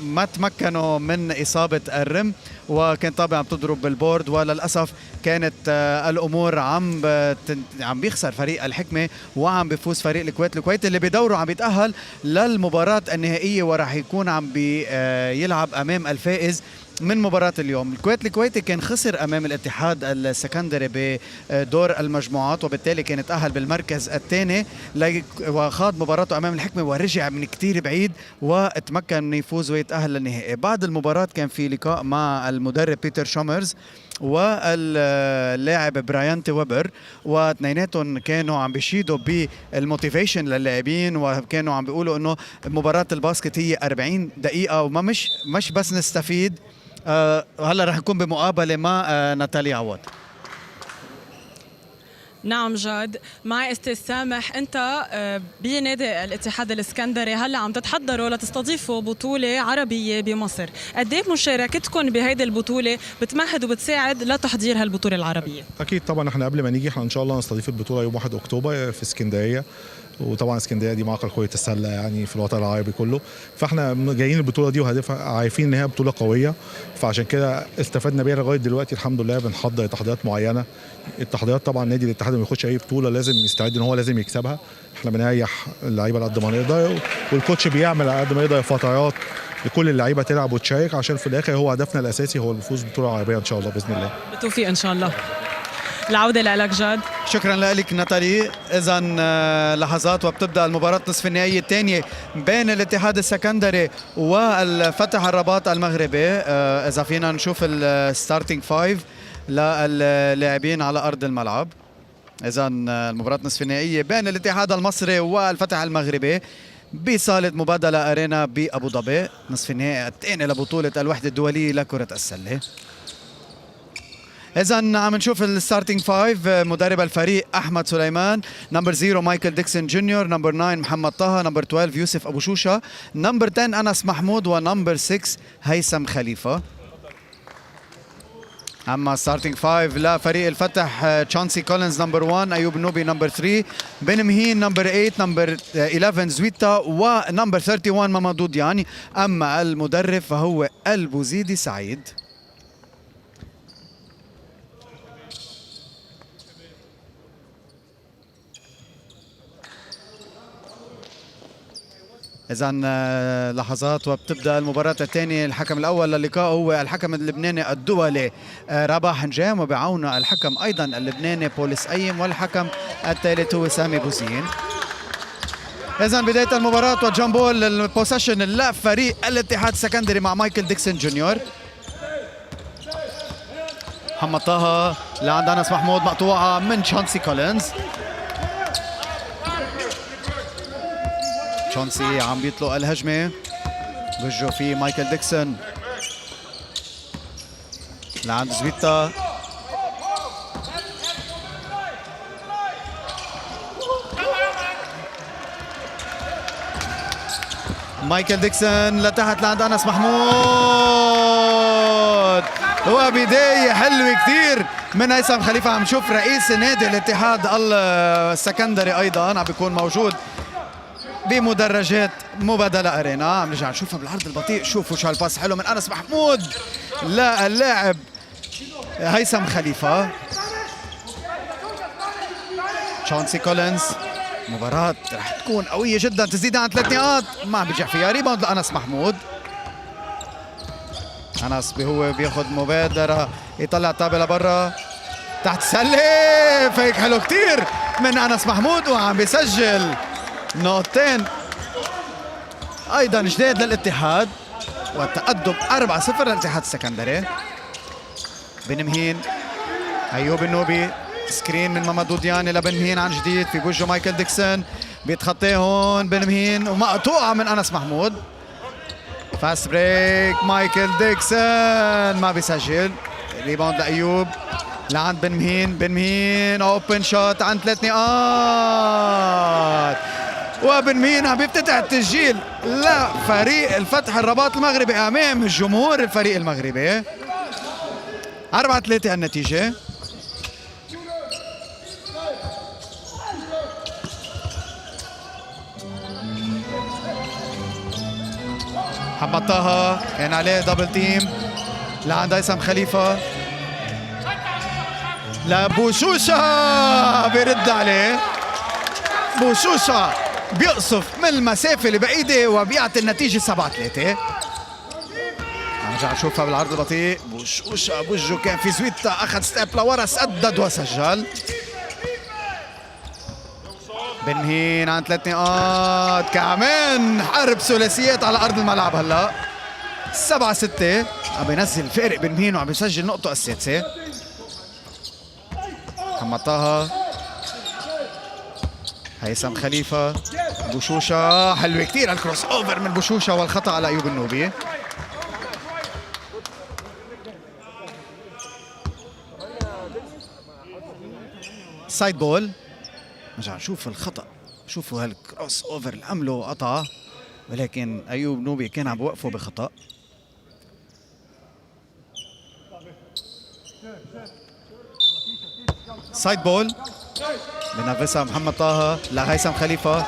ما تمكنوا من إصابة الرم، وكان طبعا عم تضرب بالبورد، وللأسف كانت الأمور عم بيخسر فريق الحكمة وعم بيفوز فريق الكويت اللي بدوره عم بيتأهل للمباراة النهائية، وراح يكون عم بيلعب أمام الفائز من مباراة اليوم. الكويتي كان خسر أمام الاتحاد السكندري بدور المجموعات، وبالتالي كان تأهل بالمركز الثاني وخاض مباراته أمام الحكمة ورجع من كتير بعيد وتمكن من يفوز ويتأهل للنهائي. بعد المباراة كان في لقاء مع المدرب بيتر شومرز واللاعب برايان ويبر، واثنيناتهم كانوا عم بيشيدوا بالموتيفيشن للاعبين، وكانوا عم بيقولوا انه مباراة الباسكت هي 40 دقيقة وما مش بس نستفيد. هلا رح نكون بمقابلة مع ناتاليا عوض. نعم جاد، معي استاذ سامح. انت بنادي الاتحاد الاسكندري هلا عم تتحضروا لتستضيفوا بطوله عربيه بمصر، قد ايه مشاركتكم بهيدي البطوله بتمهد وبتساعد لتحضير هالبطوله العربيه؟ اكيد طبعا، احنا قبل ما نيجي احنا ان شاء الله نستضيف البطوله يوم 1 اكتوبر في اسكندريه، وطبعا اسكندريه دي معقل كره السله يعني في الوطن العربي كله، فاحنا جايين البطوله دي وهدفها عارفين ان هي بطوله قويه، فعشان كده استفدنا بيها لغايه دلوقتي الحمد لله. بنحضر تحضيرات معينه، التحضيرات طبعا نادي الاتحاد لما يخش اي بطوله لازم يستعد ان هو لازم يكسبها. احنا بنريح اللعيبه على قد ما نقدر، والكوتش بيعمل على قد ما يقدر فترات لكل اللعيبه تلعب وتشارك، عشان في الاخر هو هدفنا الاساسي هو الفوز بالبطوله العربيه ان شاء الله باذن الله. بالتوفيق ان شاء الله. العودة لك جاد. شكرا لك ناتالي. إذا لحظات وبتبدأ المباراة نصف النهائية الثانية بين الاتحاد السكندري والفتح الرباط المغربي. إذا فينا نشوف الستارتينج فايف للاعبين على أرض الملعب. إذا المباراة نصف النهائية بين الاتحاد المصري والفتح المغربي بصالة مبادلة أرينا بأبو ظبي، نصف النهائي الثاني لبطولة الوحدة الدولية لكرة السلة. إذا عم نشوف الستارتينج فايف. مدرب الفريق أحمد سليمان، نمبر 0 مايكل ديكسون جونيور، نمبر 9 محمد طه، نمبر 12 يوسف أبو شوشة، نمبر 10 أنس محمود، ونمبر 6 هيثم خليفة. أما ستارتينج فايف لفريق الفتح: تشانسي كولينز نمبر 1، أيوب النوبي نمبر 3، بن مهين نمبر 8، نمبر 11 زويتا، ونمبر 31 مامادو دياني. أما المدرب فهو البوزيدي سعيد. إذا لحظات وبتبدأ المباراة الثانية. الحكم الأول للقاء هو الحكم اللبناني الدولي رباح نجام، وبعونه الحكم أيضا اللبناني بوليس أيم، والحكم الثالث هو سامي بوزين. إذا بداية المباراة وجامبول البوسيشن لفريق الاتحاد السكندري مع مايكل ديكسون جونيور. محمد طه لعند أنس محمود، مقطوعة من تشانسي كولينز. تشانسي عم بيطلق الهجمة، بوجهه في مايكل ديكسون لعند زويتا. مايكل ديكسون لتحت لعند أنس محمود، وبداية حلوة كثير من هيثم خليفة. عم نشوف رئيس نادي الاتحاد السكندري أيضا عم بيكون موجود بمدرجات مبادلة أرينا. عم نرجع نشوفها بالعرض البطيء. شوفوا شو هالباس حلو من أنس محمود للاعب هيثم خليفة. تشانسي كولينز، مباراة رح تكون قوية جدا، تزيد عن 3 نقاط، ما عم بيرجع فيها. ريباوند لأنس محمود. أنس هو بياخذ مبادرة، يطلع الطابة لبرا تحت سلة، فيك حلو كتير من أنس محمود، وعم بيسجل نقطتين ايضا جديد للاتحاد، والتقدم 4-0 للاتحاد السكندري. بن مهين، ايوب النوبي، سكرين من مامادو دياني لبن مهين عن جديد في وجهه مايكل ديكسون، بيتخطيه هون بن مهين ومقطوعه من انس محمود. فاست بريك مايكل ديكسون ما بيسجل. ريباوند لايوب لعند بن مهين، بن مهين اوبن شوت عن 3 نقاط، وبن مهين عم بيفتتح التسجيل لفريق الفتح الرباط المغربي امام الجمهور الفريق المغربي. 4-3 النتيجه. محمد طه كان عليه دبل تيم لعند هيثم خليفة لبوشوشة بيرد عليه. بوشوشة بيقصف من المسافة البعيدة وبيعطي النتيجة 7-3. نرجع نشوفها بالعرض البطيء. بوشوشة بوجهه كان في زويتا، أخذ ستيب لورا، سدد وسجل. بن مهين عن 3 نقاط كمان، حرب ثلاثيات على أرض الملعب. هلا 7-6 عم بينزل فارق بن مهين وعم بيسجل نقطة السادسة. محمد طه، هيثم خليفة، بوشوشة حلوة كتير الكروس اوفر من بوشوشة والخطأ على أيوب النوبي. سايد بول. نرجع نشوف الخطأ، شوفوا هالكروس اوفر اللي عمله قطعه، ولكن أيوب نوبي كان عم بوقفه بخطأ. سايد بول بنفسها محمد طه لهيثم خليفة.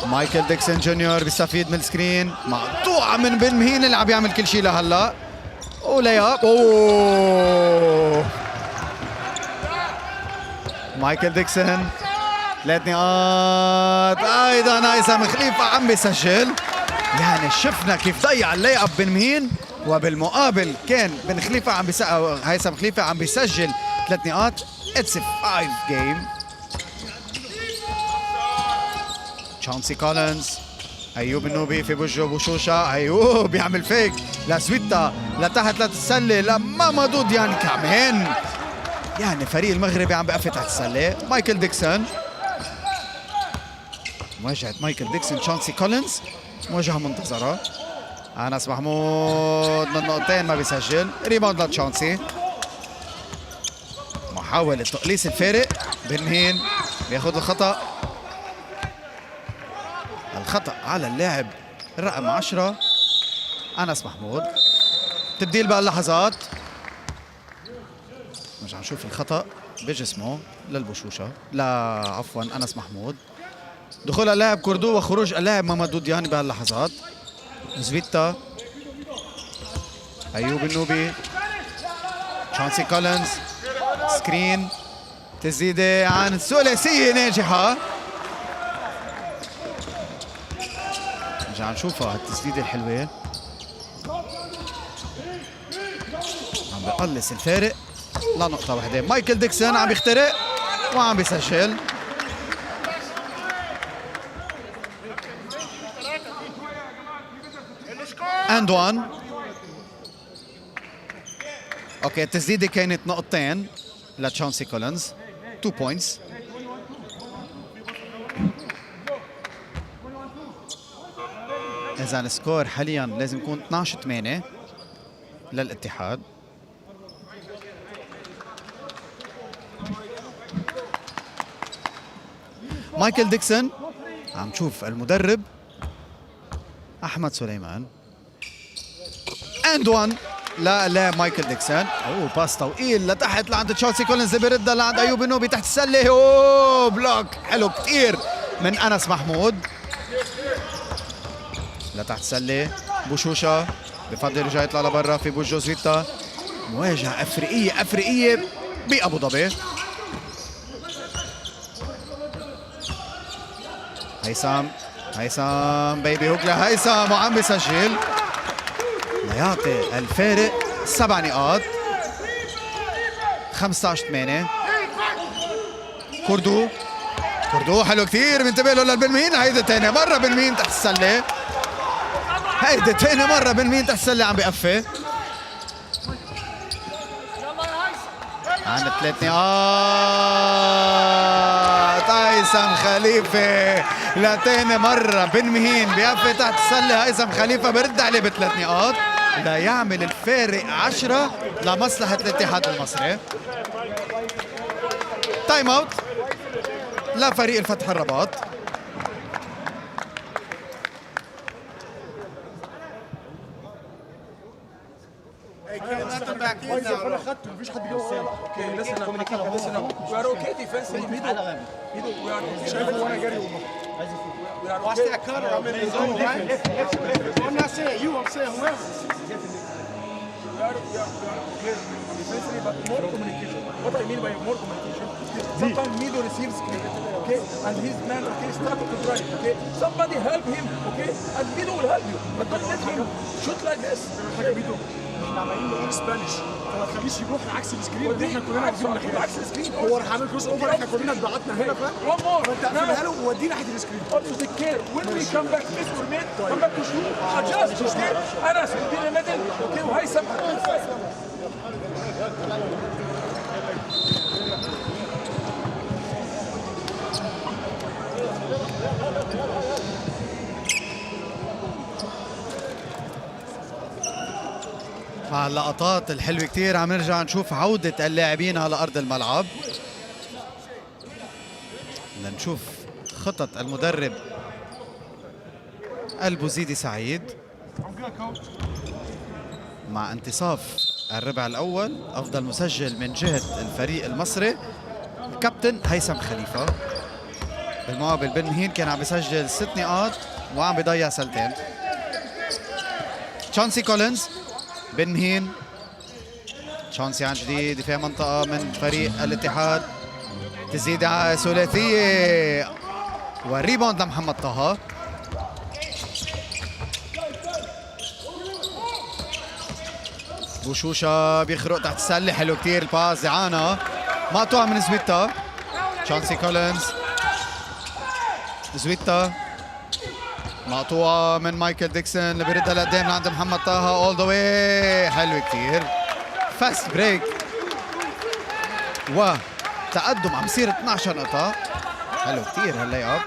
مايكل ديكسون جونيور بيستفيد من السكرين، مقطوعة من بن مهين اللي عم بيعمل كل شيء لهلا. ولياب اوه مايكل ديكسون 3 نقاط ايضا. هيثم خليفة عم بيسجل. يعني شفنا كيف ضيع اللي اب بن مهين، وبالمقابل كان بن خليفة هيثم خليفة عم بيسجل 3 نقاط. It's a 5 game. تشانسي كولينز، أيوب النوبي في وجهه بوشوشة. أيوب بيعمل فيك لسويتا لتحت للسلة لمامادو دياني كمان. يعني فريق المغربي عم بقفل تحت السلة. مايكل ديكسون، مواجهة مايكل ديكسون تشانسي كولينز، مواجهة منتظرة. أنس محمود من نقطتين ما بيسجل. ريباوند لتشانسي، محاولة تقليص الفارق. بن مهين بياخذ الخطأ. الخطأ على اللاعب الرقم 10 أنس محمود. تبديل بهاللحظات. نرجع نشوف الخطأ بجسمه للبوشوشة، لا عفوا أنس محمود. دخول اللاعب كوردو وخروج اللاعب مامادو دياني بهاللحظات. زويتا، أيوب النوبي، تشانسي كولينز، سكرين، تسديدة عن ثلاثية ناجحة. نرجع نشوفها التسديدة الحلوة، عم بقلص الفارق لنقطة واحدة. مايكل ديكسون عم بيخترق وعم بيسجل. اند 1. اوكي التسديدة كانت نقطتين لتشانسي كولينز، 2 بوينتس. إذا السكور حاليا لازم يكون 12-8 للاتحاد. مايكل ديكسون، عم تشوف المدرب أحمد سليمان. اند 1 لا مايكل ديكسون. اوه باس طويل لتحت لعند تشارلز كولينز، بيردها لعند أيوب النوبي تحت السلة. اوه بلوك حلو كتير من أنس محمود. لتحت السلة بوشوشة بفضل يرجع يطلع لبرا في بوجه زويتا. مواجهة أفريقية بأبو ظبي. هيثم بيبي هوك لهيثم وعم بيسجل ليعطي الفارق 7 نقاط. 15-8. كوردو حلو كثير، بينتبه له للبن مهين. هيدي تاني مرة بن مهين تحت السلة. هيدي تاني مرة بن مهين تحت السلة عم بيقفي. عند 3 نقاط. هيثم خليفة لتاني مرة بن مهين بيقفي تحت السلة. هيثم خليفة برد عليه ب3 نقاط ليعمل الفارق 10 لمصلحة الاتحاد المصري. تايم اوت لفريق الفتح الرباط. مفيش حد بيوصل. اوكي listen up. We are okay defensively. شايفه وانا جاري والله. Watch that cutter. I'm in the zone, right? I'm not saying you more communication. What I mean by more communication, sometimes Mido receives screen, okay, and his man, okay, started to drive, okay. Somebody help him, okay, and Mido will help you, but don't let him shoot like this. حاجه بيدو احنا عمالين نقول سبانيش فما تخليش يروح عكس السكرين اللي احنا كلنا عايزين ناحيه عكس السكرين. هو راح عامل كروس اوفر احنا كلنا اتبعتنا هنا فاهم One more. فانت قفلها له ووديه ناحيه السكرين Also take care. When we come back, miss or mid, come back to shoot. Adjust, okay? Anas will be in the middle, okay? وهيثم مع اللقطات الحلوة كتير عم نرجع نشوف عودة اللاعبين على أرض الملعب لنشوف خطط المدرب البوزيدي سعيد مع انتصاف الربع الأول. أفضل مسجل من جهة الفريق المصري كابتن هيثم خليفة. بالمقابل بن مهين كان عم بيسجل 6 نقاط وعم بيضيع سلتين. تشانسي كولينز، بن مهين، تشانسي عن جديد دفاع منطقة من فريق الاتحاد، تزيد على ثلاثية والريباوند لمحمد طه. بوشوشة بيخرق تحت السلة، حلو كتير الباس دعانا مقطوعة من زويتا. تشانسي كولينز، زويتا مقطوعة من مايكل ديكسون اللي بيردها لقدام لعند محمد طه اول ذا واي. حلو كتير فاست بريك وتقدم عم يصير 12 نقطة. حلو كتير هاللاي اب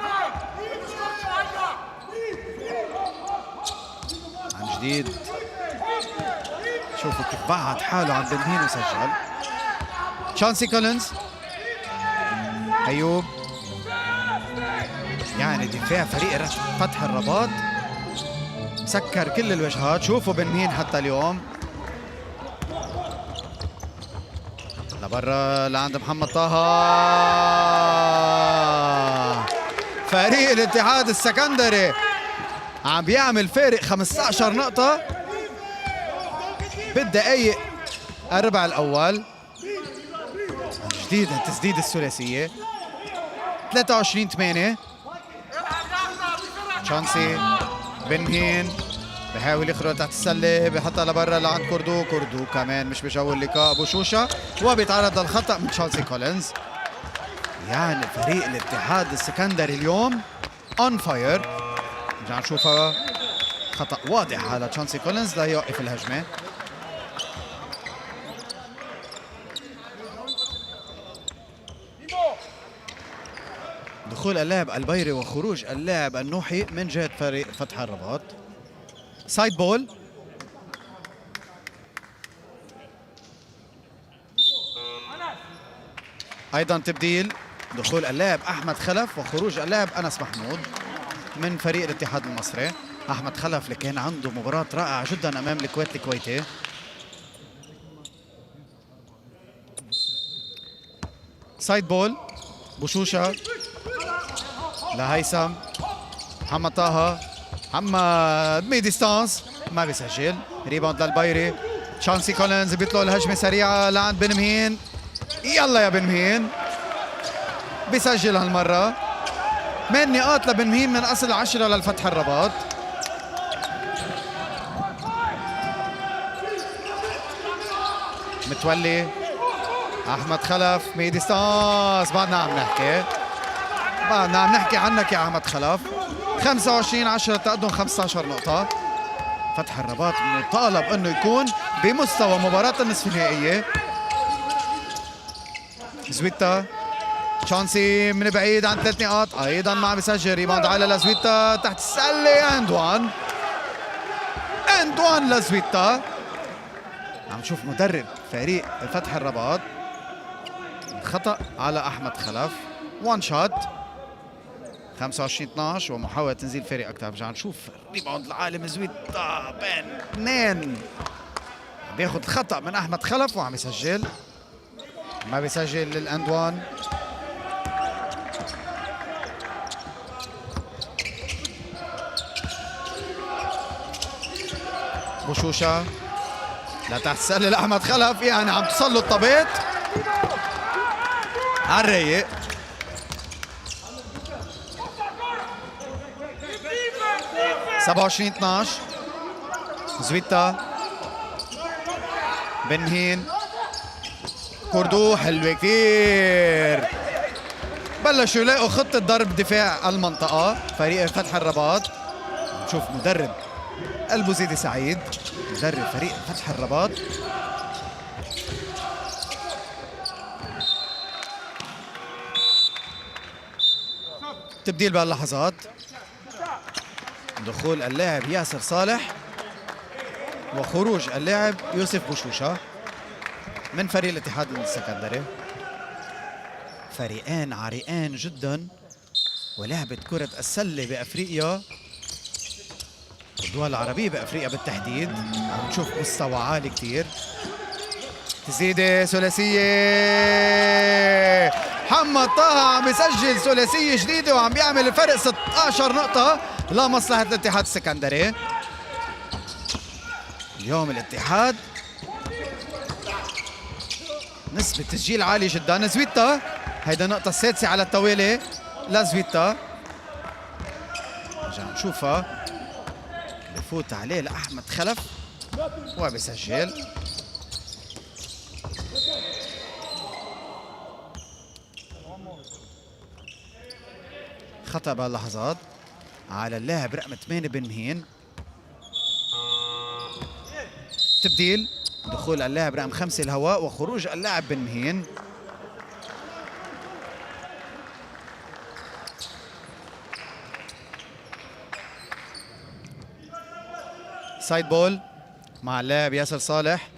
عن جديد. شوفوا كيف بعد حاله عن بن مهين وسجل. تشانسي كولينز، ايوب، يعني دفاع فريق فتح الرباط مسكر كل الوجهات. شوفوا بن مهين حتى اليوم لبرا لعند محمد طه. فريق الاتحاد السكندري عم بيعمل فارق 15 نقطة بالدقايق الربع الأول. جديد التسديد الثلاثية 23-8. تشانسي، بن مهين بحاول يخرج تحت السله، بحطها لبرا لعند كوردو. كوردو كمان مش بجو اللقاء. بوشوشة وبيتعرض للخطا من تشانسي كولينز. يعني فريق الاتحاد السكندري اليوم اون فاير. نرجع نشوفها خطا واضح على تشانسي كولينز ليوقف الهجمه. دخول اللاعب البيري وخروج اللاعب النوحي من جهة فريق فتح الرباط. سايد بول، أيضا تبديل. دخول اللاعب أحمد خلف وخروج اللاعب أنس محمود من فريق الاتحاد المصري. أحمد خلف اللي كان عنده مباراة رائعة جدا أمام الكويت الكويتي. سايد بول، بوشوشة لهيثم، محمد طه، محمد مي ديستانس ما بيسجل. ريباوند للبيري. تشانسي كولينز بيطلق الهجمه سريعه لعند بن مهين. يلا يا بن مهين بيسجل هالمره. 8 نقاط لبن مهين من اصل 10 للفتح الرباط. متولي، احمد خلف، مي ديستانس. بعدنا عم نحكي عنك يا احمد خلف. 25-10 تقدم 15 نقطة. فتح الرباط مطالب انه يكون بمستوى مباراة النصف النهائية. زويتا، تشانسي من بعيد عن 3 نقاط ايضا ما عم يسجل. ريباوند على لزويتا تحت السلة. اند وان لزويتا. عم نشوف مدرب فريق فتح الرباط خطأ على احمد خلف. وان شوت 25-12 ومحاولة تنزيل فريق أكثر. برجع نشوف ريباوند العالم زويتا بين 2 بياخذ خطأ من أحمد خلف وعم يسجل. ما بيسجل للأندوان. بوشوشة لتحت السله لاحمد خلف، يعني عم تصل له الطبيط على الرايق. سبعة وعشرين 12 زويتا بنهين كوردو حلوة كتير. بلشوا يلاقوا خطة ضرب دفاع المنطقة فريق فتح الرباط. نشوف مدرب البوزيدي سعيد مدرب فريق فتح الرباط. تبديل بهاللحظات، دخول اللاعب ياسر صالح وخروج اللاعب يوسف بوشوشة من فريق الاتحاد السكندري. فريقين عريقين جدا، ولعبة كرة السلة بأفريقيا والدول العربية بأفريقيا بالتحديد عم نشوف مستوى عالي كتير. تزيدة ثلاثية، محمد طه عم يسجل ثلاثية جديدة وعم بيعمل الفرق 16 نقطة لمصلحة الاتحاد السكندري. اليوم الاتحاد نسبة تسجيل عالية جدا. زويتا هيدا النقطة السادسة على التوالي لزويتا. رجع نشوفها بفوت عليه لأحمد خلف وبيسجل. خطأ بهاللحظات على اللاعب رقم 8 بنهين. تبديل، دخول اللاعب رقم 5 الهواء وخروج اللاعب بنهين. سايد بول مع اللاعب ياسر صالح.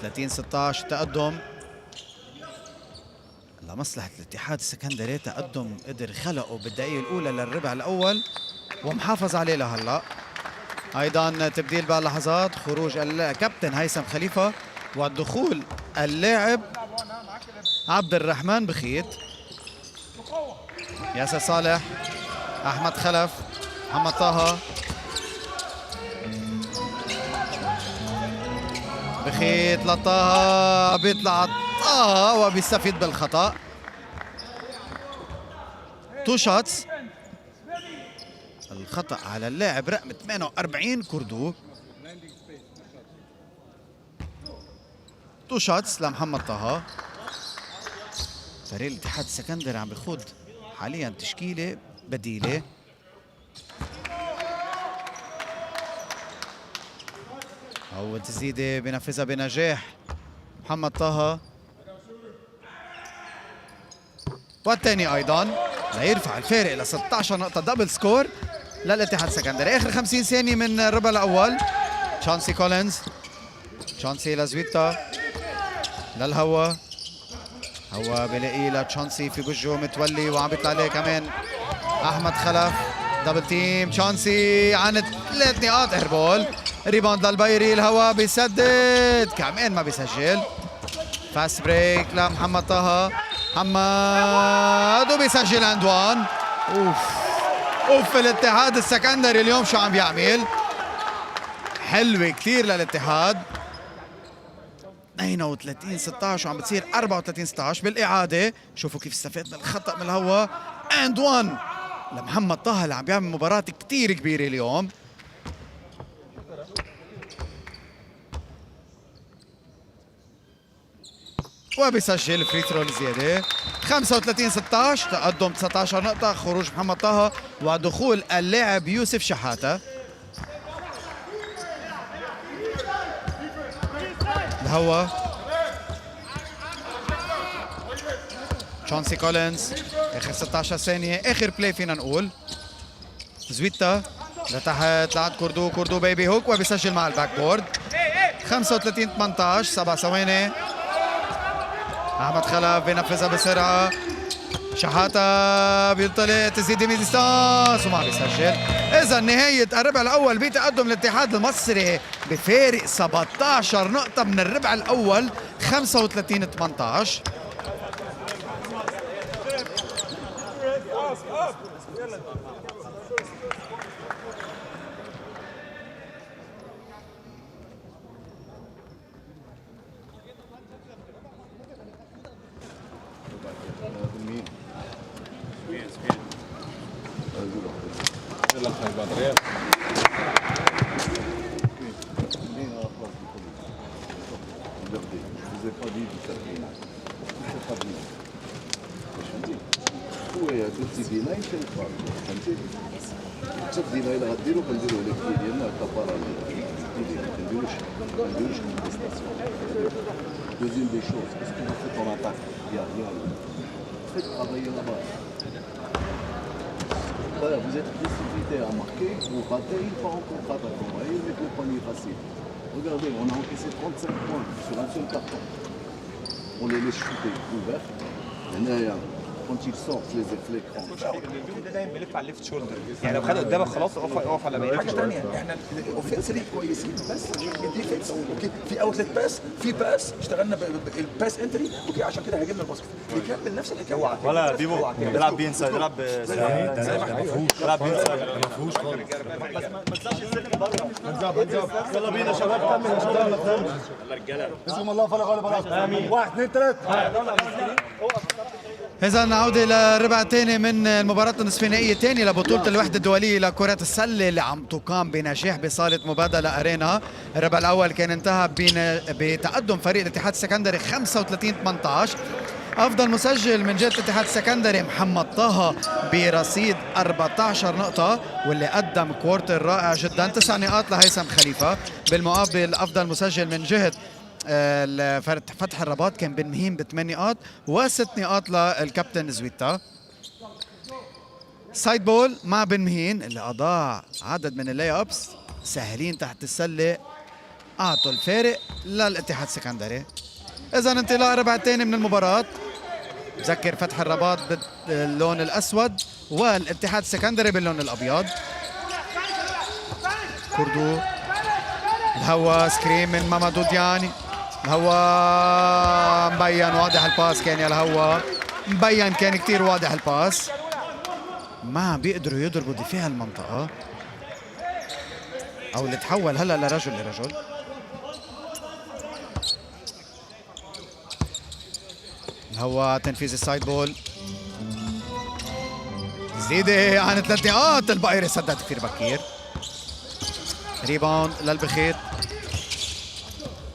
ثلاثين 16 تقدم لمصلحة الاتحاد السكندري. تقدم قدر خلقه بالدقيقة الأولى للربع الأول ومحافظ عليه لهلا. أيضا تبديل بهاللحظات، خروج الكابتن هيثم خليفة والدخول اللاعب عبد الرحمن بخيت. ياسر صالح، أحمد خلف، محمد طه، بخيت لطه، بيطلع طه وبيستفيد بالخطأ. 2 شوتس، الخطأ على اللاعب رقم 48 كوردو. 2 شوتس لمحمد طه. فريق الاتحاد السكندري عم بيخوض حاليا تشكيلة بديلة. أو تزيدة بنفذها بنجاح محمد طه، والثاني أيضا ليرفع الفارق ل 16 نقطة. دبل سكور للاتحاد السكندري. آخر 50 ثانية من الربع الأول. تشانسي كولينز، تشانسي لزويتا للهوا، هوا بلاقيه لتشانسي في وجهه متولي وعم بيطلع عليه كمان احمد خلف. دبل تيم، تشانسي عن 3 نقاط. ايربول، ريباوند للبيري، الهوا بيسدد كمان ما بيسجل. فاست بريك لمحمد طه، محمد وبيسجل اند وان. اوف الاتحاد السكندري اليوم شو عم بيعمل. حلوة كثير للاتحاد. 32 16 وعم بتصير 34 16 بالاعاده. شوفوا كيف استفاد من الخطا من الهوا. اند 1 لمحمد طه اللي عم بيعمل مباراه كثير كبيره اليوم. وبيسجل فري ثرو الزياده. 35 16 تقدم 19 نقطه. خروج محمد طه ودخول اللاعب يوسف شحاته. الهوا تشانسي كولينز. اخر 16 ثانيه، اخر بلاي فينا نقول. زويتا لتحت لعند كوردو، كوردو بيبي هوك وبيسجل مع الباك بورد. 35 18 7 ثواني. احمد خلف بينفذها بسرعه. شحاته بينطلق، تزيد ميد ديستانس وما بيسجل. اذا نهايه الربع الاول بتقدم الاتحاد المصري بفارق 17 نقطه من الربع الاول. 35 18. هو درتي دينا يمكن تبارك فهمتي تدينا الى غديرو كنديرو لك ديالنا كبارا كنديروش دوزيام دي شوز باسكو vous faites en attaque il y a rien faites travailler la base voilà vous êtes difficulté à marquer vous ratez une fois en contre-attaque vous voyez vous mettez le panier facile regardez on a encaissé 35 points sur un seul carton on les laisse shooter ouverts هنايا quand ils sortent les éclats الفيديو ده دايما بيلف على الليفت شولدر، يعني لو خد قدامك خلاص اقف على ميلك. حاجه ثانيه احنا الاوفنسري كويسين بس الديفنس اوكي في اوتلت باس في باس اشتغلنا بالباس انتري اوكي عشان كده هاجمنا الباسكت نكمل نفس الحكايه ولا بيبو بيلعب بينسايد بيلعب بيلعب بينسايد ما فيهوش خالص. ما تنساش السلم بره. يلا بينا شباب كمل يا شباب ما تنامش. الرجاله بسم الله فلا غالب على امين 1 2 3 إذا نعود إلى الربع الثاني من المباراة النصف النهائية الثانية لبطولة الوحدة الدولية لكرة السلة اللي عم تقام بنجاح بصالة مبادلة أرينا. الربع الأول كان انتهى بتقدم فريق الاتحاد السكندري 35-18. أفضل مسجل من جهة الاتحاد السكندري محمد طه برصيد 14 نقطة واللي قدم كوارتر رائع جدا. 9 نقاط لهيثم خليفة. بالمقابل أفضل مسجل من جهة فتح الرباط كان بن مهيم ب8 نقاط و6 نقاط للكابتن زويتا. سايد بول مع بن مهين اللي اضاع عدد من اللي ابس سهلين تحت السله اعطوا الفارق للاتحاد السكندري. اذا انطلاق الربع الثاني من المباراه. بذكر فتح الرباط باللون الاسود والاتحاد السكندري باللون الابيض. كردو الهوا سكريم من مامادو دياني. الهوا مبين واضح الباس كان يا الهوا مبين كان كتير واضح الباس. ما بيقدروا يضربوا دفاع المنطقة أو اللي تحول هلا لرجل لرجل. الهوا تنفيذ السايد بول زيدة عن 3 نقاط. البقيري سدد كثير بكير. ريباوند للبخيت.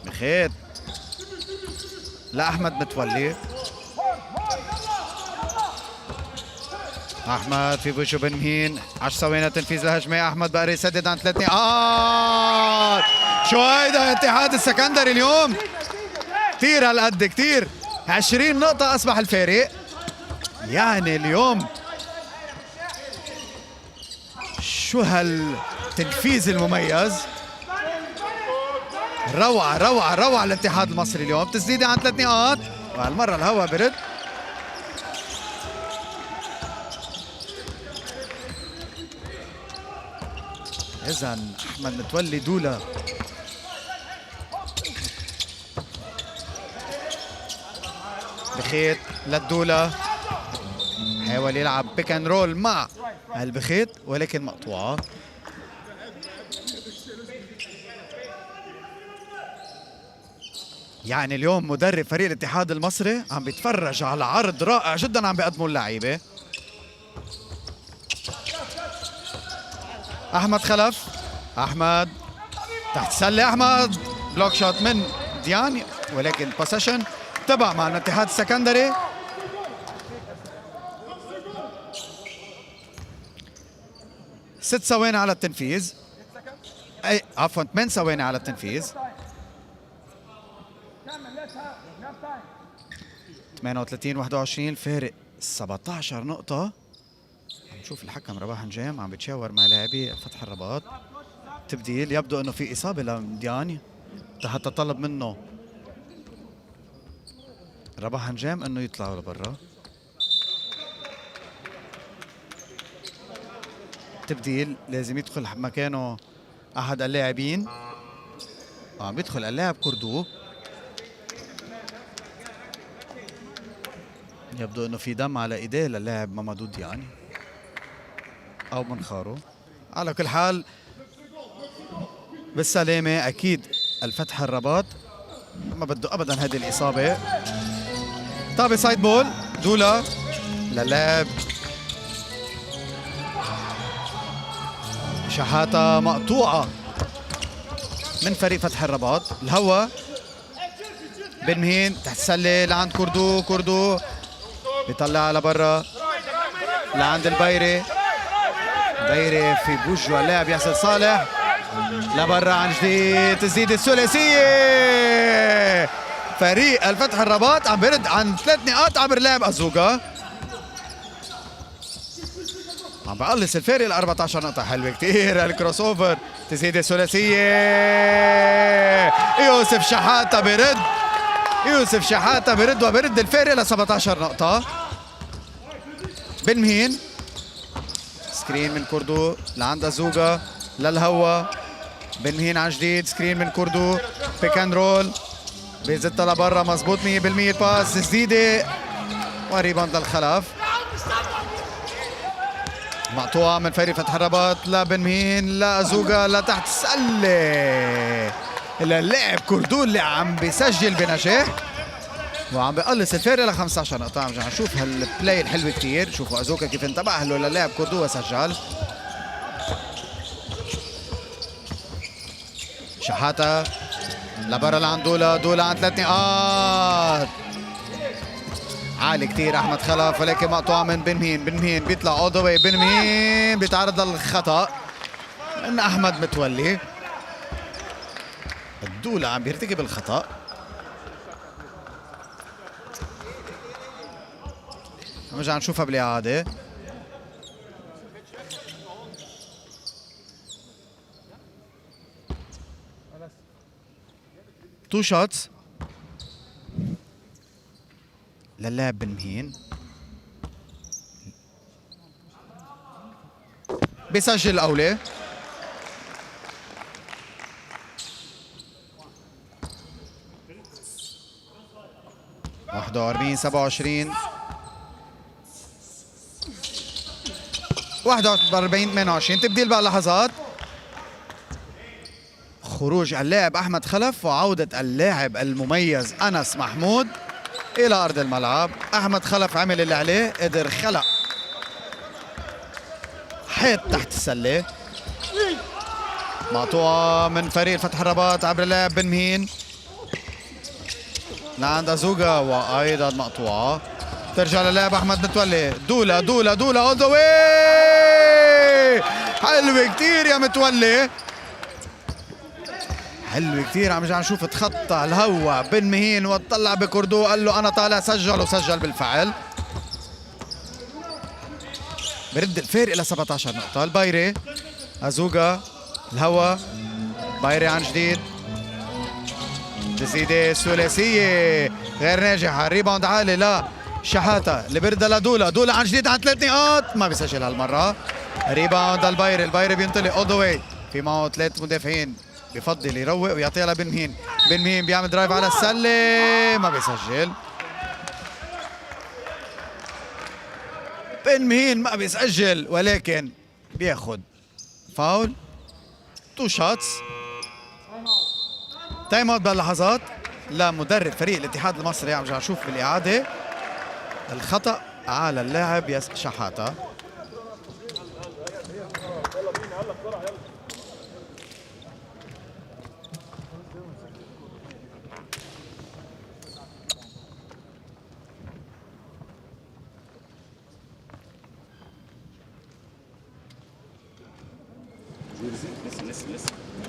بخيت لأحمد متولي. أحمد في وجهه بن مهين. 10 ثواني تنفيذ الهجمة. أحمد بقري يسدد عن 3 نقاط. شو هيدا الاتحاد السكندري اليوم كثير هالقد كثير. 20 نقطة أصبح الفارق. يعني اليوم شو هالتنفيذ المميز. روعة روعة روعة الاتحاد المصري اليوم. تسديدة عن 3 نقاط وهالمرة الهوا برد. إذا أحمد متولي دولا بخيت للدولا. حاول يلعب بيك اند رول مع البخيت ولكن مقطوعة. يعني اليوم مدرب فريق الاتحاد المصري عم بيتفرج على عرض رائع جدا عم بيقدموا اللعيبه. احمد خلف. احمد تحت السله. احمد بلوك شوت من دياني ولكن بوسيشن تبع مع الاتحاد السكندري. ست ثواني على التنفيذ. اي عفوا 8 ثواني على التنفيذ. 38-21 فارق 17 نقطة. نشوف الحكم رباح نجام عم بتشاور مع لاعبي فتح الرباط. تبديل يبدو انه في اصابة لدياني حتى طلب منه رباح نجام انه يطلعوا لبرا. تبديل لازم يدخل مكانه احد اللاعبين. بيدخل اللاعب كردو. يبدو انه في دم على ايديه للاعب مامادو دياني او منخاره. على كل حال بالسلامة اكيد الفتح الرباط ما بده ابدا هذه الاصابة. طابة سايد بول دولا للاعب شحاتة مقطوعة من فريق فتح الرباط. الهوا بن مهين تحت السلة لعند كردو. كردو بيطلعها لبرا لعند البيري. بيري في بوجه اللاعب ياسر صالح لبرا عن جديد. تسديد الثلاثية. فريق الفتح الرباط عم بيرد عن 3 نقاط عبر لاعب أزوغا. عم بقلص الفارق ل 14 نقطة. حلوة كتير الكروس اوفر. تسديد الثلاثية. يوسف شحاتة بيرد. يوسف شحاتة بيرد وبيرد الفارق ل 17 نقطة. بن مهين سكرين من كردو لعند أزوغا للهوا. بن مهين عن جديد سكرين من كردو. بيك اند رول بيزتها لبرا مظبوط 100% الباس. تسديدة وريباوند للخلف. مقطوعة من فريق فتح الرباط لبن مهين لأزوغا لتحت السلة للاعب كردو اللي عم بيسجل بنجاح وعم بيقلص الفارق ل 15 نقطة. عم نشوف هالبلاي الحلوة كتير. شوفوا أزوغا كيف انتبه له للاعب كردو وسجل. شحاتة لبرا لعند دولا. دولا عند 3 نقاط. عالي كتير احمد خلف ولكن مقطوعه من بن مهين. بن مهين بيطلع اول ذا واي. بن مهين بيتعرض للخطا من احمد متولي. الدولة عم بيرتكب الخطا. نرجع نشوفها بالاعاده. تو شوتس للاعب بن مهين. بيسجل الأولى. واحد 41 28. تبديل بقى لحظات. خروج اللاعب أحمد خلف وعودة اللاعب المميز أنس محمود إلى أرض الملعب. أحمد خلف عمل اللي عليه. قدر خلق حيط تحت السلة. مقطوعة من فريق فتح الرباط عبر اللاعب بن مهين لعند أزوغا وأيضا مقطوعة. ترجع للاعب أحمد متولي. دولا دولا دولا أول ذا واي. حلوة كتير يا متولي. حلو كثير. عم نرجع نشوف تخطى الهوا بن مهين وطلع بكردو قال له انا طالع سجل وسجل بالفعل. برد الفارق ل 17 نقطة. البايري أزوغا الهوا. بايري عن جديد. تسديدة ثلاثية غير ناجحة. ريباوند عالي لا شحاتة اللي بردها لدولا. دولا عن جديد عن 3 نقاط ما بيسجل هالمرة. ريباوند البايري. البايري بينطلق اول ذا واي. في معه 3 مدافعين بفضل يروق ويعطيها لبن مهين. بن مهين بيعمل درايف على السلة ما بيسجل. بن مهين ما بيسجل ولكن بياخد فاول. تو شوتس. تايم اوت باللحظات لمدرب فريق الاتحاد المصري. عم نرجع نشوف بالإعادة الخطأ على اللاعب شحاتة.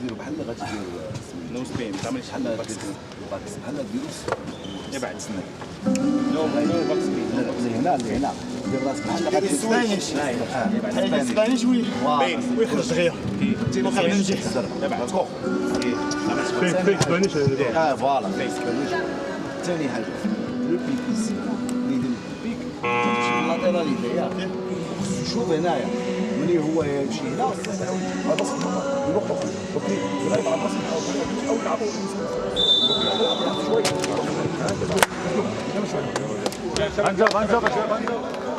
ديروا بحال غتديروا نو سبين ما تعملش بحال بحال ديروا ابعد سنة نو باك سبين اللي هنا دير راسك بحال اسباني شويه ويخرج دغيا وخلينا نجي ابعد فيك اسباني فوالا ثاني حاجة لو بيك إيزي اللي يدير البيك تمشي للاتيراليتي ياك خصو يشوف هنايا ملي هو يمشي هنا على البسط يروح اوكي يلعب على البسط او يلعبوا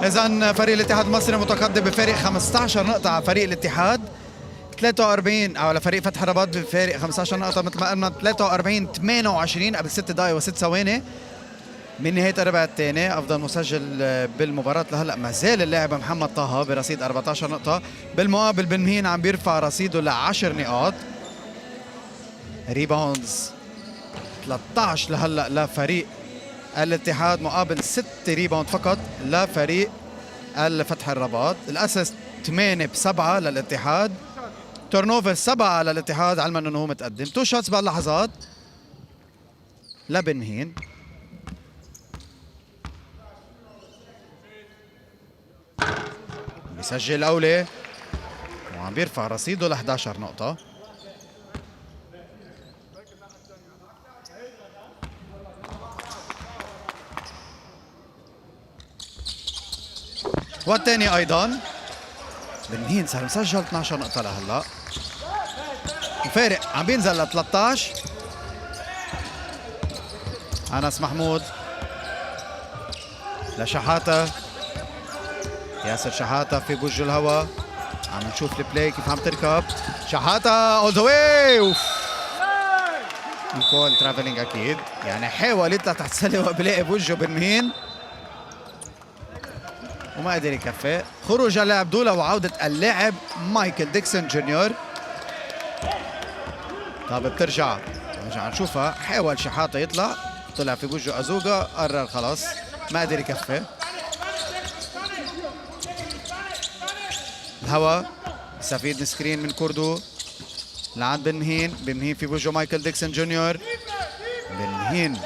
إذا فريق الاتحاد المصري متقدم بفارق 15 نقطة على فريق الاتحاد. 43 او على فريق فتح الرباط بفارق 15 نقطة مثل ما قلنا. 43 28 قبل 6 دقائق و6 ثواني. من نهاية الربع الثاني أفضل مسجل بالمباراة لهلا ما زال اللاعب محمد طه برصيد 14 نقطة. بالمقابل بن مهين عم بيرفع رصيده ل 10 نقاط. ريباوندز 13 لهلا لفريق الاتحاد مقابل 6 ريباوند فقط لفريق الفتح الرباط. الأسس 8 ب7 للاتحاد. تورن اوفر 7 للاتحاد علما انه هو متقدم. 2 شوتس بهاللحظات لبن مهين. بيسجل أولى وعم بيرفع رصيده ل 11 نقطة. والثاني أيضا بن مهين صار مسجل 12 نقطة لهلا. الفارق عم بينزل ل 13. أنس محمود لشحاتة. ياسر شحاتة في بوجه الهوا. عم نشوف البلاي كيف عم تركب. شحاتة اول ذا واي. الكول ترافلينج اكيد، يعني حاول يطلع تحت السله وبلاقي بوجهه بن مهين وما قدر يكفي. خروج اللاعب دولا وعودة اللاعب مايكل ديكسون جونيور. طب بترجع نشوفها. حاول شحاتة يطلع، طلع في بوجهه ازوغا، قرر خلاص ما قدر يكفي. الهوا استفيد من سكرين من كوردو لعند بن مهين. بن مهين في وجهه مايكل ديكسون جونيور. بن مهين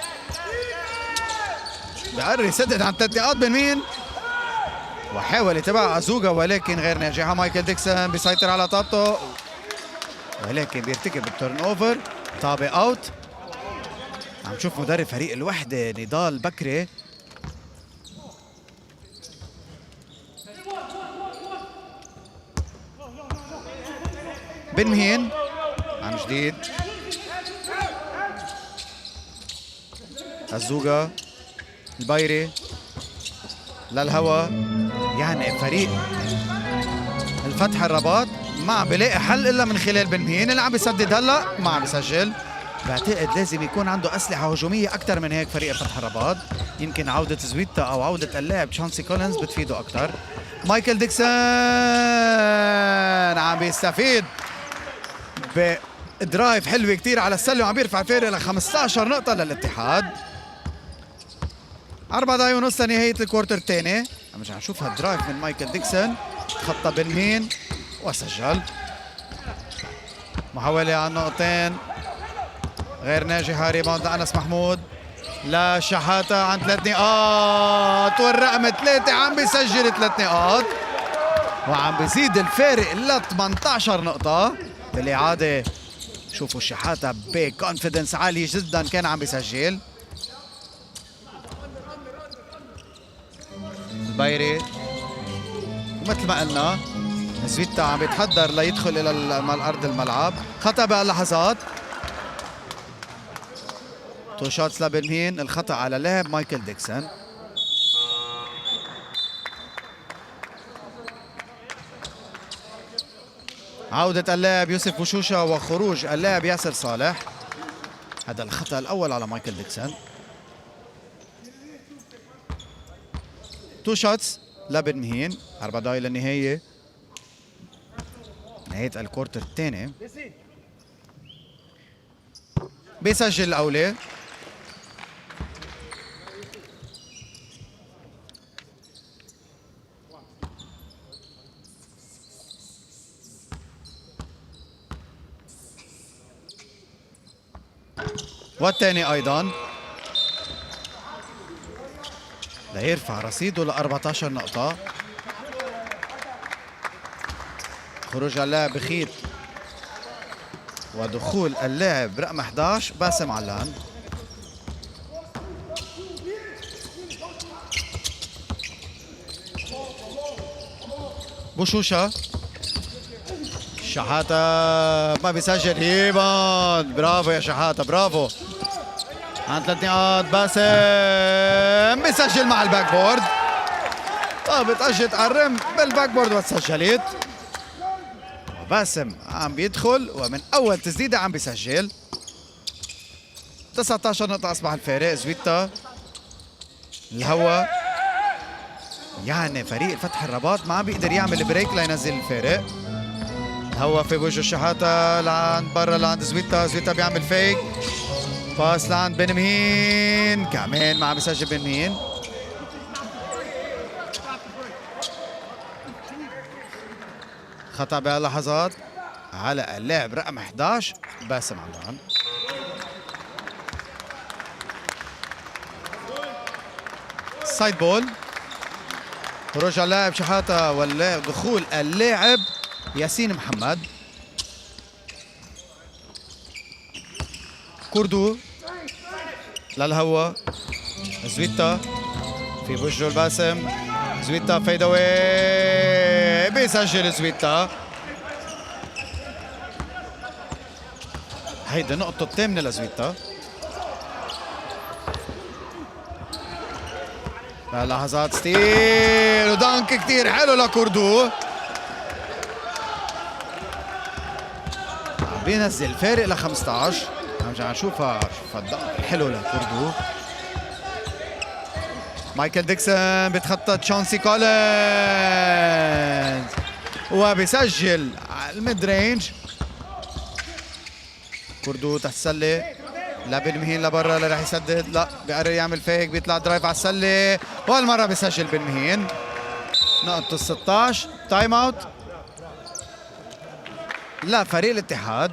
بقرر يسدد عن 3 نقاط. بن مهين وحاول يتبع ازوغا ولكن غير ناجحه. مايكل ديكسون بيسيطر على طابته ولكن بيرتكب التورن اوفر. طابه اوت. عم نشوف مدرب فريق الوحده نضال بكري بن مهين عن جديد. الزوغا البايري للهوا. يعني فريق الفتح الرباط ما عم بيلاقي حل الا من خلال بن مهين اللي عم بيسدد هلا ما عم بيسجل. بعتقد لازم يكون عنده اسلحه هجوميه اكثر من هيك فريق فتح الرباط. يمكن عوده زويتا او عوده اللاعب تشانسي كولينز بتفيده اكثر. مايكل ديكسون عم بيستفيد بدرايف حلوه كتير على السله وعم بيرفع الفارق ل 15 نقطه للاتحاد. 4 دقايق ونص لنهايه الكوارتر الثاني. عم نرجع نشوف هالدرايف من مايكل ديكسون. خطى بن مهين وسجل. محاوله على النقطتين غير ناجحه. ريباوند انس محمود لشحاتة عن 3 نقاط والرقم 3. عم بيسجل 3 نقاط وعم بيزيد الفارق ل 18 نقطة. بالإعادة شوفوا شحاتة بكونفيدنس عالي جدا كان عم بيسجل. البايري ومثل ما قلنا زويتا عم بيتحضر ليدخل إلى أرض الملعب. خطأ بهاللحظات. 2 شوتس لبن مهين. الخطأ على لاعب مايكل ديكسون. عودة اللاعب يوسف بوشوشة وخروج اللاعب ياسر صالح. هذا الخطأ الأول على مايكل ديكسون. 2 شوتس لبن مهين. 4 دقايق للنهاية. نهاية الكورتر الثاني. بيسجل الأولى. والثاني أيضا ليرفع رصيده ل 14 نقطة. خروج اللاعب بخيت ودخول اللاعب رقم 11 باسم علان. بوشوشة شحاتة ما بيسجل. ريباوند. برافو يا شحاتة برافو. عن 3 نقاط. باسم بيسجل مع الباك بورد. طابت اجت على الرم بالباك بورد وتسجلت. باسم عم بيدخل ومن اول تسديده عم بيسجل. 19 نقطة اصبح الفارق. زويتا الهوا يعني فريق فتح الرباط ما عم بيقدر يعمل بريك لينزل الفارق. الهوا في وجه الشحاته لعند برا لعند زويتا، زويتا بيعمل فيك باس لعند بن مهين، كمان ما عم بيسجل بن مهين. خطأ بهاللحظات على اللاعب رقم 11 باسم علان. سايد بول، رجع اللاعب شحاته ودخول اللاعب ياسين محمد. كوردو للهوا، زويتا في وجهه الباسم، زويتا فيد اواي بيسجل زويتا. هيدي النقطة الثامنة لزويتا. لحظات ستيل ودانك كتير حلو لكوردو، عم بينزل فارق ل 15. عم نشوفها الدانك الحلو لكوردو. مايكل ديكسون بيتخطى تشانسي كولينز وبيسجل على الميد رينج. كوردو تحت السله، لبن مهين لبرا اللي راح يسدد، لا بيقرر يعمل فيك، بيطلع درايف على السله وهالمره بيسجل بن مهين. نقطة 16 تايم اوت لا فريق الاتحاد.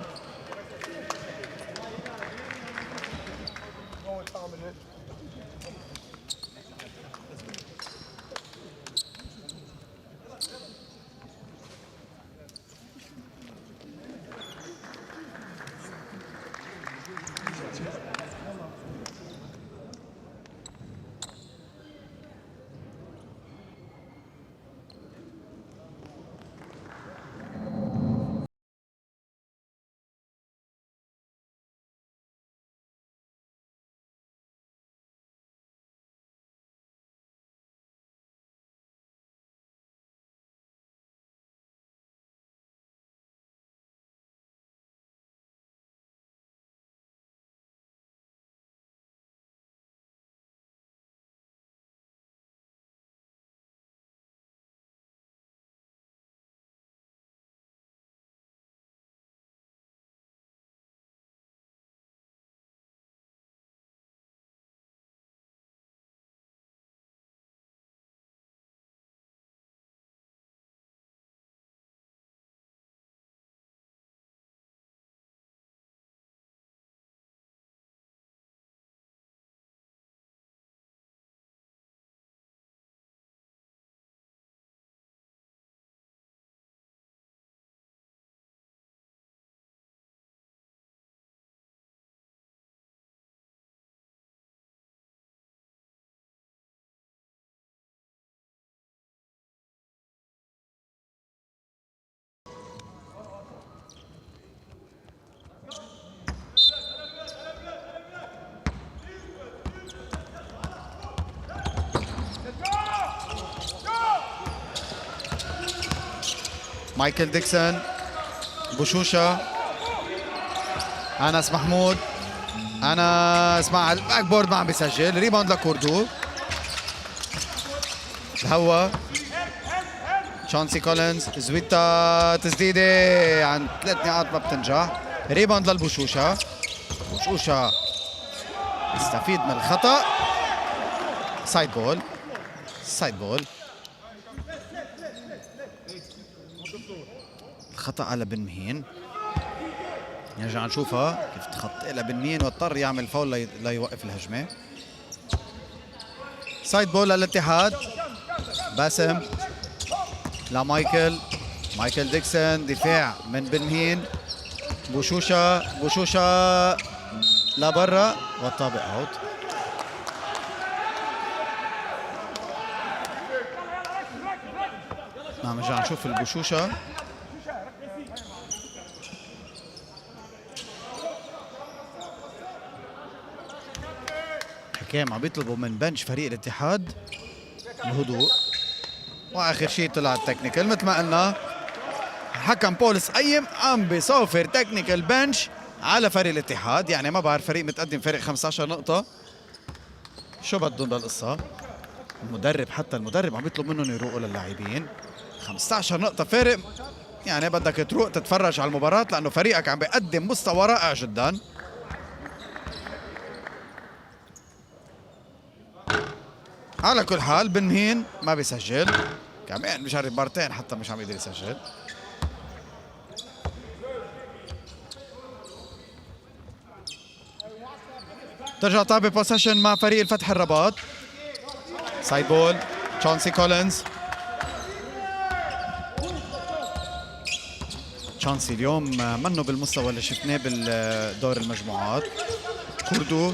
مايكل ديكسون، بوشوشة، أنس محمود، أنس مع الباك بورد ما عم بيسجل. ريباوند لكوردو. الهوا تشانسي كولينز، زويتا تسديدة عن 3 نقاط ما بتنجح. ريباوند للبوشوشة، بوشوشة يستفيد من الخطأ. سايد بول، سايد بول. خطأ على بن مهين. نرجع نشوفها كيف تخطئ لبن مهين واضطر يعمل فاول ليوقف الهجمة. سايد بول للاتحاد. باسم لمايكل، مايكل ديكسون، دفاع من بن مهين. بوشوشة، بوشوشة لبرا والطابق اوت. نعم نرجع نشوف البوشوشة. حكام عم بيطلبوا من بنش فريق الاتحاد الهدوء، واخر شيء طلع التكنيكال. مثل ما قلنا حكم بولس قيم عم بيصفر تكنيكال بنش على فريق الاتحاد. يعني ما بعرف فريق متقدم فريق 15 نقطة شو بدهم بالقصة. حتى المدرب عم يطلب منهم يروقوا للاعبين. 15 نقطة فارق، يعني بدك تروق تتفرج على المباراة لأنه فريقك عم بيقدم مستوى رائع جدا. على كل حال بن مهين ما بيسجل، كمان بجرب مرتين حتى مش عم يقدر يسجل. ترجع طابة بوسيشن مع فريق الفتح الرباط. سايد بول تشانسي كولينز. تشانسي اليوم منه بالمستوى اللي شفناه بالدور المجموعات. كوردو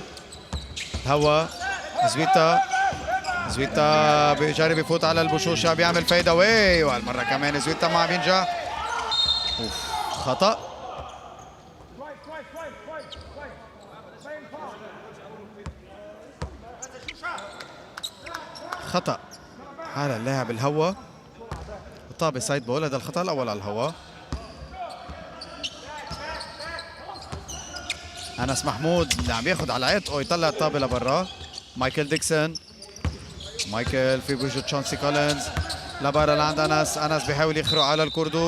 هوا زويتا بيجرب يفوت على البشوشة، بيعمل فايد اواي، وهالمرة كمان زويتا ما عم ينجح. خطأ. خطأ على اللاعب الهوا. طابة سايد بول، هذا الخطأ الأول على الهوا. أنس محمود اللي عم ياخد على عاتقه يطلع الطابة لبرا. مايكل ديكسون، مايكل في وجود تشانسي كولينز لبرا لعند أنس بيحاول يخرق على الكوردو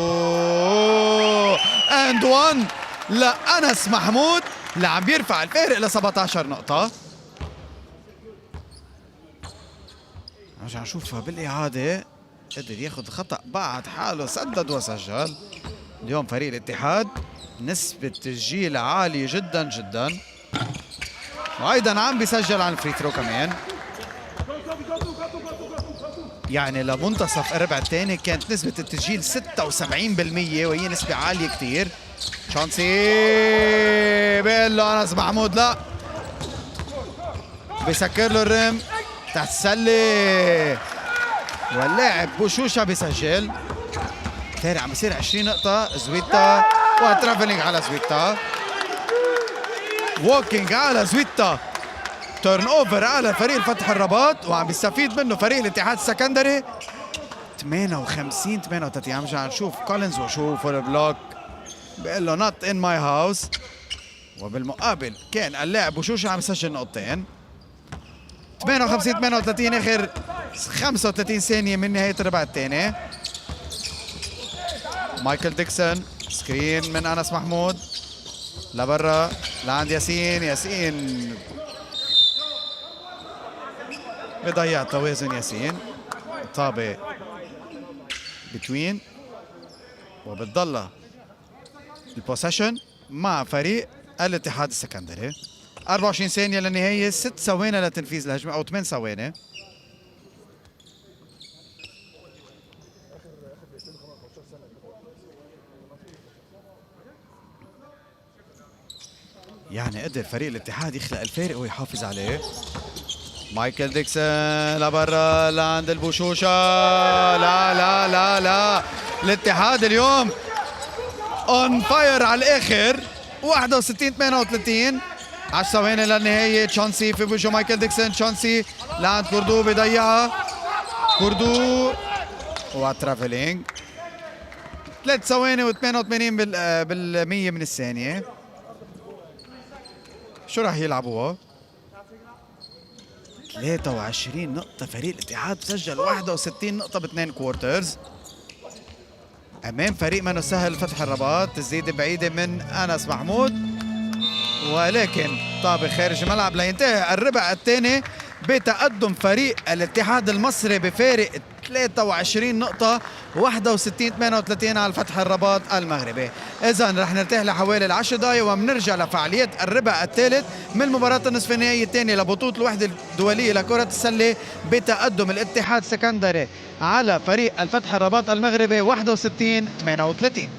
اند 1 لأنس محمود اللي عم بيرفع الفارق ل 17 نقطة. رجع نشوفها بالإعادة، قدر ياخد خطأ بعد حاله سدد وسجل. اليوم فريق الاتحاد نسبة تسجيل عالية جدا جدا، وأيضا عم بيسجل عن الفري ثرو كمان. يعني لمنتصف الربع الثاني كانت نسبة التسجيل 76%، وهي نسبة عالية كتير. شانسي بيقول له أنس محمود لا، بيسكر له الرم تحت السلة، واللاعب بوشوشة بيسجل. تاني عم بيصير 20 نقطة. زويتا وترافلينج على زويتا، ووكينج على زويتا، تيرن اوفر على فريق الفتح الرباط، وعم بيستفيد منه فريق الاتحاد السكندري. 58-38. عم نرجع نشوف كولينز وشوف البلوك بيقول له نوت ان ماي هاوس، وبالمقابل كان اللاعب بوشوشة عم يسجل نقطتين. 58-38 اخر 35 ثانية من نهاية الربع الثاني. مايكل ديكسون سكرين من أنس محمود لبرا لعند ياسين بضيع توازن ياسين. طابة بتوين، وبتضل البوسيشن مع فريق الاتحاد السكندري. 24 ثانية للنهاية، 6 ثواني لتنفيذ الهجمة أو 8 ثواني. يعني قدر فريق الاتحاد يخلق الفارق ويحافظ عليه. مايكل ديكسون لبرا لعند البشوشة. لا لا لا لا، الاتحاد اليوم اون فاير على الاخر. 61-38، 10 ثواني للنهاية. تشانسي في وجه مايكل ديكسون، تشانسي لعند كوردو بيضيعها. كوردو وترافلينج 3 ثواني و88 بالمية من الثانية. شو راح يلعبوها؟ 23 نقطة. فريق الاتحاد سجل 61 نقطة باثنين كوارترز أمام فريق منه سهل فتح الرباط. تسديدة بعيدة من أنس محمود، ولكن طابة خارج الملعب لينتهي الربع الثاني بتقدم فريق الاتحاد المصري بفارق 23 نقطة 61-38 على الفتح الرباط المغربي. إذن رح نرتاح لحوالي 10 دقايق وبنرجع لفعاليات الربع الثالث من مباراة النصف النهائي الثاني لبطولة الوحدة الدولية لكرة السلة بتقدم الاتحاد السكندري على فريق الفتح الرباط المغربي 61-38.